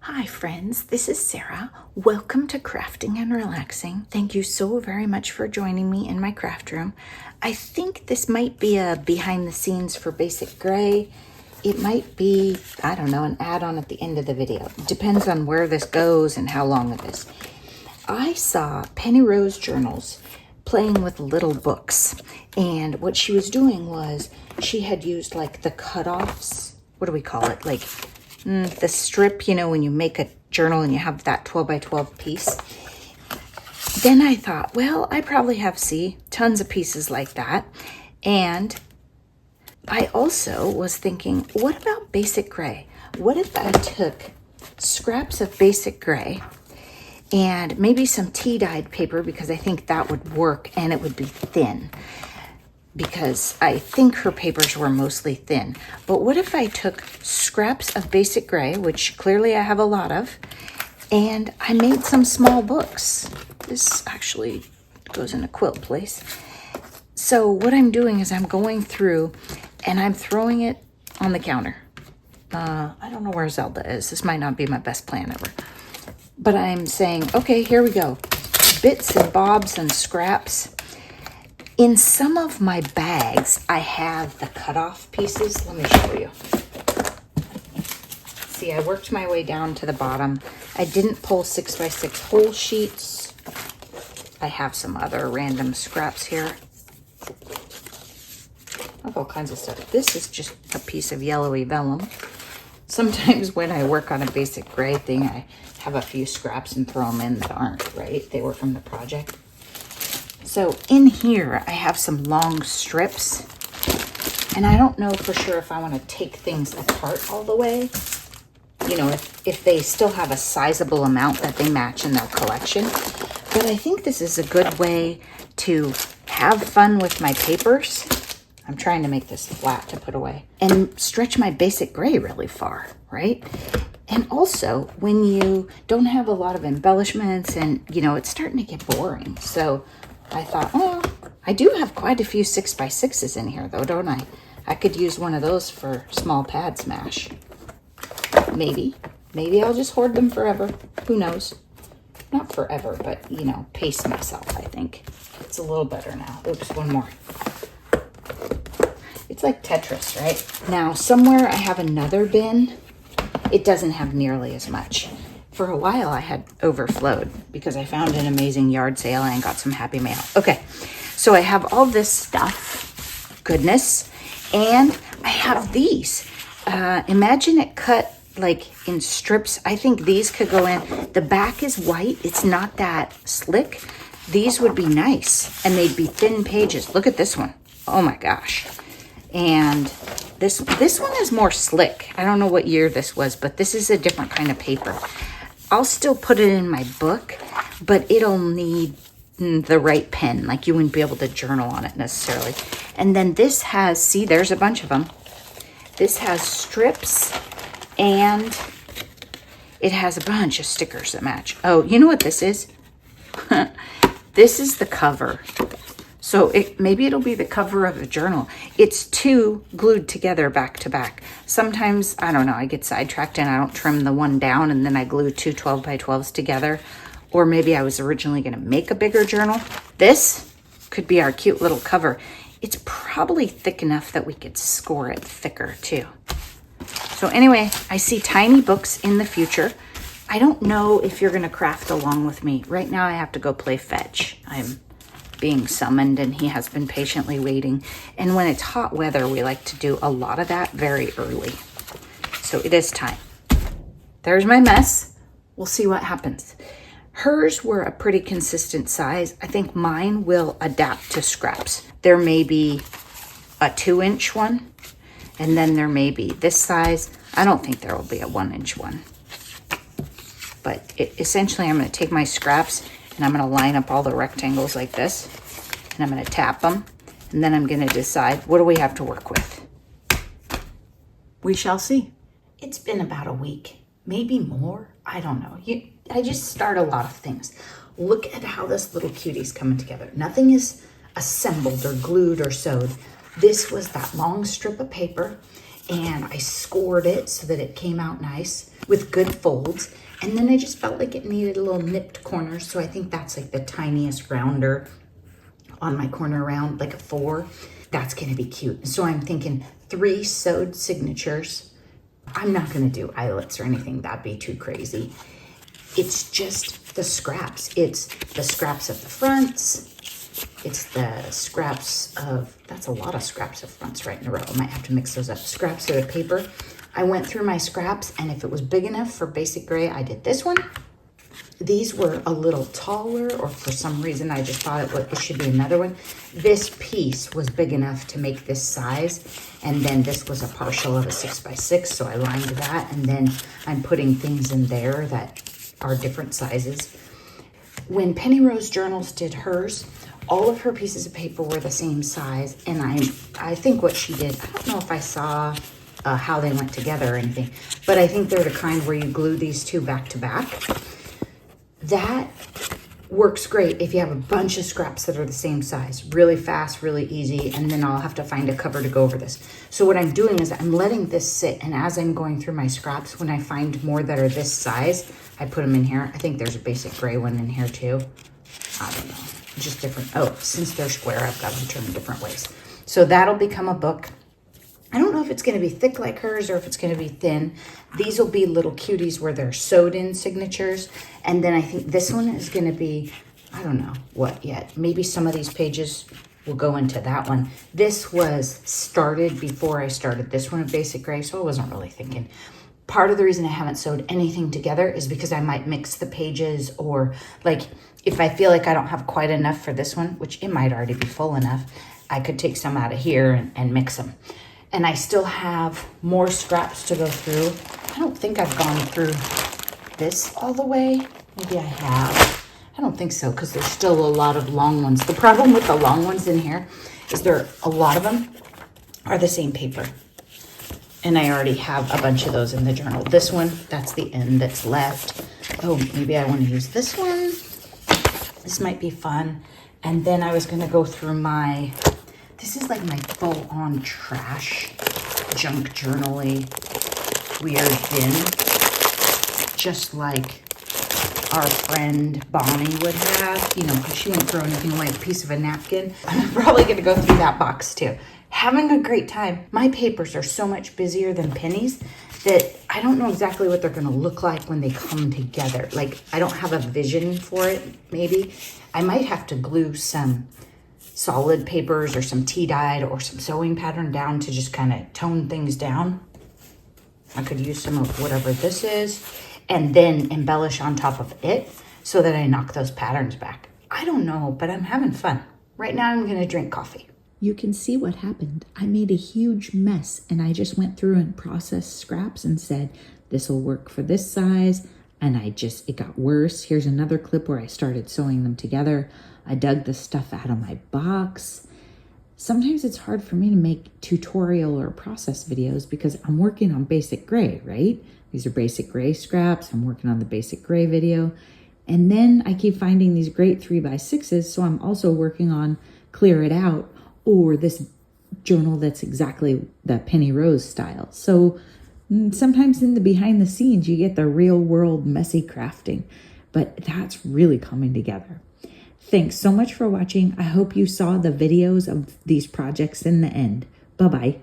Hi friends, this is Sarah. Welcome to Crafting and Relaxing. Thank you so very much for joining me in my craft room. I think this might be a behind the scenes for Basic Gray. It might be, I don't know, an add-on at the end of the video. Depends on where this goes and how long it is. I saw Penny Rose Journals playing with little books, and what she was doing was she had used like the cutoffs, what do we call it, like the strip, you know, when you make a journal and you have that 12 by 12 piece. Then I thought, well, I probably have, tons of pieces like that. And I also was thinking, what about Basic Gray? What if I took scraps of Basic Gray and maybe some tea-dyed paper, because I think that would work and it would be thin, because I think her papers were mostly thin. But what if I took scraps of Basic Gray, which clearly I have a lot of, and I made some small books? This actually goes in a quilt place. So what I'm doing is I'm going through and I'm throwing it on the counter. I don't know where Zelda is. This might not be my best plan ever. But I'm saying, okay, here we go. Bits and bobs and scraps. In some of my bags, I have the cutoff pieces. Let me show you. See, I worked my way down to the bottom. I didn't pull 6x6 whole sheets. I have some other random scraps here. I have all kinds of stuff. This is just a piece of yellowy vellum. Sometimes when I work on a Basic Gray thing, I have a few scraps and throw them in that aren't, right? They were from the project. So in here, I have some long strips, and I don't know for sure if I want to take things apart all the way. You know, if they still have a sizable amount that they match in their collection. But I think this is a good way to have fun with my papers. I'm trying to make this flat to put away. And stretch my Basic Gray really far, right? And also, when you don't have a lot of embellishments and, you know, it's starting to get boring. So I thought, well, I do have quite a few 6x6s in here, though, don't I? I could use one of those for small pad smash. Maybe. Maybe I'll just hoard them forever. Who knows? Not forever, but, you know, pace myself, I think. It's a little better now. Oops, one more. It's like Tetris, right? Now, somewhere I have another bin. It doesn't have nearly as much. For a while, I had overflowed because I found an amazing yard sale and got some happy mail. Okay, so I have all this stuff, goodness, and I have these. Imagine it cut like in strips. I think these could go in. The back is white. It's not that slick. These would be nice, and they'd be thin pages. Look at this one. Oh my gosh. And this one is more slick. I don't know what year this was, but this is a different kind of paper. I'll still put it in my book, but it'll need the right pen. Like, you wouldn't be able to journal on it necessarily. And then this has, see, there's a bunch of them. This has strips, and it has a bunch of stickers that match. Oh, you know what this is? This is the cover. So maybe it'll be the cover of a journal. It's two glued together back to back. Sometimes, I don't know, I get sidetracked and I don't trim the one down, and then I glue two 12 by 12s together. Or maybe I was originally gonna make a bigger journal. This could be our cute little cover. It's probably thick enough that we could score it thicker too. So anyway, I see tiny books in the future. I don't know if you're gonna craft along with me. Right now I have to go play fetch. I'm being summoned, and he has been patiently waiting. And when it's hot weather, we like to do a lot of that very early. So it is time. There's my mess. We'll see what happens. Hers were a pretty consistent size. I think mine will adapt to scraps. There may be a 2-inch one, and then there may be this size. I don't think there will be a 1-inch one. But essentially, I'm going to take my scraps and I'm going to line up all the rectangles like this, and I'm going to tap them, and then I'm going to decide, what do we have to work with? We shall see. It's been about a week, maybe more. I don't know. I just start a lot of things. Look at how this little cutie's coming together. Nothing is assembled or glued or sewed. This was that long strip of paper, and I scored it so that it came out nice with good folds. And then I just felt like it needed a little nipped corners. So I think that's like the tiniest rounder on my corner round, like a 4. That's gonna be cute. So I'm thinking 3 sewed signatures. I'm not gonna do eyelets or anything. That'd be too crazy. It's just the scraps. It's the scraps of the fronts. It's the scraps of, that's a lot of scraps of fronts right in a row. I might have to mix those up. Scraps of the paper. I went through my scraps, and if it was big enough for basic gray, I did this one. These were a little taller, or for some reason I just thought it should be another one. This piece was big enough to make this size, and then this was a partial of a 6x6, so I lined that, and then I'm putting things in there that are different sizes. When Penny Rose Journals did hers, all of her pieces of paper were the same size, and I think what she did, I don't know if I saw how they went together or anything, but I think they're the kind where you glue these two back to back. That works great if you have a bunch of scraps that are the same size. Really fast, really easy, and then I'll have to find a cover to go over this. So what I'm doing is I'm letting this sit, and as I'm going through my scraps, when I find more that are this size, I put them in here. I think there's a basic gray one in here too. I don't know, just different. Oh, since they're square, I've got them turned different ways. So that'll become a book. I don't know if it's going to be thick like hers or if it's going to be thin. These will be little cuties where they're sewed in signatures. And then I think this one is going to be, I don't know what yet. Maybe some of these pages will go into that one. This was started before I started this one of Basic Gray, so I wasn't really thinking. Part of the reason I haven't sewed anything together is because I might mix the pages, or like if I feel like I don't have quite enough for this one, which it might already be full enough, I could take some out of here and mix them. And I still have more scraps to go through. I don't think I've gone through this all the way. Maybe I have. I don't think so, because there's still a lot of long ones. The problem with the long ones in here is a lot of them are the same paper. And I already have a bunch of those in the journal. This one, that's the end that's left. Oh, maybe I want to use this one. This might be fun. And then I was going to go through my... This is like my full-on trash, junk journal-y, weird bin. Just like our friend Bonnie would have, you know, because she wouldn't throw anything away, a piece of a napkin. I'm probably going to go through that box too. Having a great time. My papers are so much busier than Penny's that I don't know exactly what they're going to look like when they come together. Like, I don't have a vision for it, maybe. I might have to glue some solid papers or some tea-dyed or some sewing pattern down to just kind of tone things down. I could use some of whatever this is and then embellish on top of it so that I knock those patterns back. I don't know, but I'm having fun. Right now I'm going to drink coffee. You can see what happened. I made a huge mess, and I just went through and processed scraps and said, this will work for this size. And it got worse. Here's another clip where I started sewing them together. I dug the stuff out of my box. Sometimes it's hard for me to make tutorial or process videos because I'm working on Basic Gray, right? These are Basic Gray scraps. I'm working on the Basic Gray video. And then I keep finding these great 3x6s, so I'm also working on Clear It Out, or this journal that's exactly the Penny Rose style. So sometimes in the behind the scenes, you get the real world messy crafting, but that's really coming together. Thanks so much for watching. I hope you saw the videos of these projects in the end. Bye-bye.